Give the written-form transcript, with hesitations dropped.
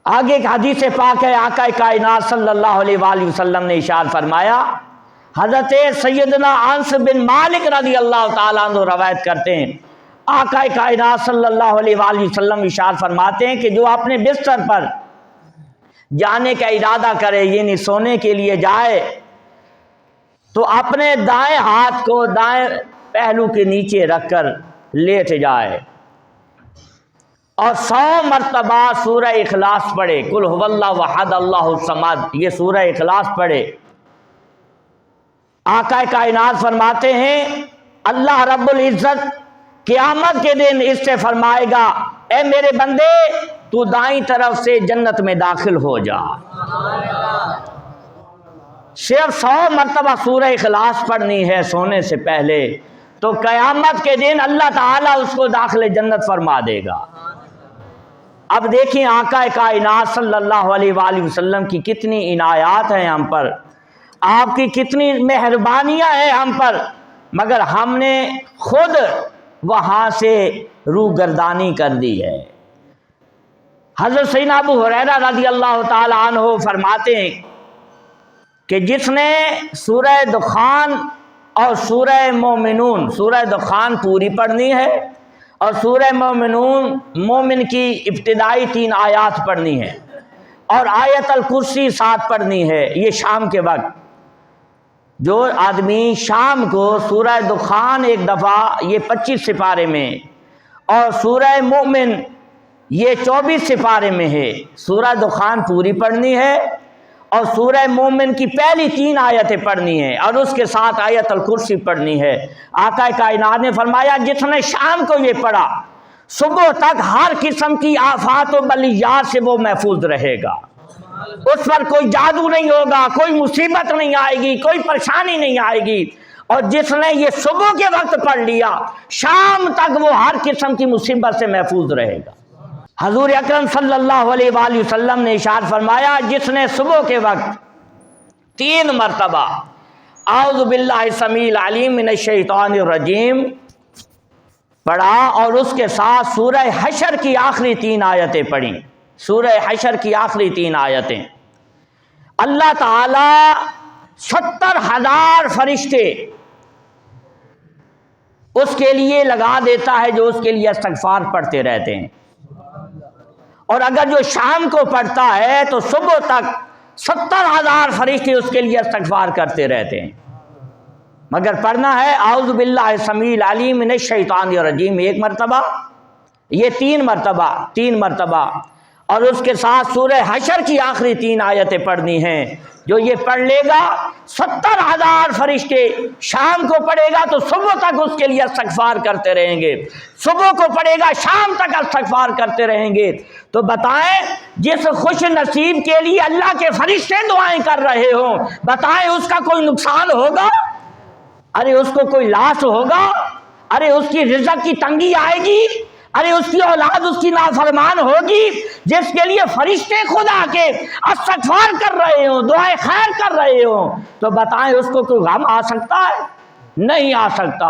آگے ایک حدیث پاک ہے، آقا کائنات صلی اللہ علیہ وآلہ وسلم نے ارشاد فرمایا، حضرت سیدنا انس بن مالک رضی اللہ تعالیٰ عنہ روایت کرتے ہیں، آقا کائنات صلی اللہ علیہ وآلہ وسلم ارشاد فرماتے ہیں کہ جو اپنے بستر پر جانے کا ارادہ کرے، یعنی سونے کے لیے جائے، تو اپنے دائیں ہاتھ کو دائیں پہلو کے نیچے رکھ کر لیٹ جائے اور 100 مرتبہ سورہ اخلاص پڑھے، قل هو اللہ احد اللہ الصمد، یہ سورہ اخلاص پڑھے۔ آقا کائنات فرماتے ہیں اللہ رب العزت قیامت کے دن اس سے فرمائے گا، اے میرے بندے تو دائیں طرف سے جنت میں داخل ہو جا۔ صرف 100 مرتبہ سورہ اخلاص پڑھنی ہے سونے سے پہلے، تو قیامت کے دن اللہ تعالیٰ اس کو داخل جنت فرما دے گا۔ اب دیکھیں آقا کائنات صلی اللہ علیہ وآلہ وسلم کی کتنی عنایات ہیں ہم پر، آپ کی کتنی مہربانیاں ہیں ہم پر، مگر ہم نے خود وہاں سے روح گردانی کر دی ہے۔ حضرت سیدنا ابو ہریرہ رضی اللہ تعالی عنہ فرماتے ہیں کہ جس نے سورہ دخان اور سورہ مومنون، سورہ دخان پوری پڑھنی ہے اور سورہ مومنون مومن کی ابتدائی 3 آیات پڑھنی ہے اور آیت الکرسی 7 پڑھنی ہے، یہ شام کے وقت۔ جو آدمی شام کو سورہ دخان ایک دفعہ، یہ 25 سپارے میں، اور سورہ مومن یہ 24 سپارے میں ہے، سورہ دخان پوری پڑھنی ہے اور سورہ مومن کی پہلی 3 آیتیں پڑھنی ہیں اور اس کے ساتھ آیت الکرسی پڑھنی ہے۔ آقا کائنات نے فرمایا جس نے شام کو یہ پڑھا، صبح تک ہر قسم کی آفات و بلیات سے وہ محفوظ رہے گا، اس پر کوئی جادو نہیں ہوگا، کوئی مصیبت نہیں آئے گی، کوئی پریشانی نہیں آئے گی۔ اور جس نے یہ صبح کے وقت پڑھ لیا، شام تک وہ ہر قسم کی مصیبت سے محفوظ رہے گا۔ حضور اکرم صلی اللہ علیہ وآلہ وسلم نے ارشاد فرمایا جس نے صبح کے وقت 3 مرتبہ اعوذ باللہ السمیع العلیم من الشیطان الرجیم پڑھا اور اس کے ساتھ سورہ حشر کی آخری 3 آیتیں پڑھیں، سورہ حشر کی آخری 3 آیتیں، اللہ تعالی 70,000 فرشتے اس کے لیے لگا دیتا ہے جو اس کے لیے استغفار پڑھتے رہتے ہیں، اور اگر جو شام کو پڑھتا ہے تو صبح تک 70,000 فرشتے اس کے لیے استغفار کرتے رہتے ہیں۔ مگر پڑھنا ہے اعوذ باللہ السمیع العلیم من الشیطان الرجیم 1 مرتبہ، یہ 3 مرتبہ، اور اس کے ساتھ سورہ حشر کی آخری 3 آیتیں پڑھنی ہیں۔ جو یہ پڑھ لے گا 70,000 فرشتے، شام کو پڑھے گا تو صبح تک اس کے لیے استغفار کرتے رہیں گے، صبح کو پڑھے گا شام تک استغفار کرتے رہیں گے۔ تو بتائیں جس خوش نصیب کے لیے اللہ کے فرشتے دعائیں کر رہے ہوں، بتائیں اس کا کوئی نقصان ہوگا؟ ارے اس کو کوئی لاس ہوگا؟ ارے اس کی رزق کی تنگی آئے گی؟ ارے اس کی اولاد اس کی نافرمان ہوگی؟ جس کے لیے فرشتے خود آ کے استغفار کر رہے ہوں، دعائیں خیر کر رہے ہوں، تو بتائیں اس کو کوئی غم آ سکتا ہے؟ نہیں آ سکتا۔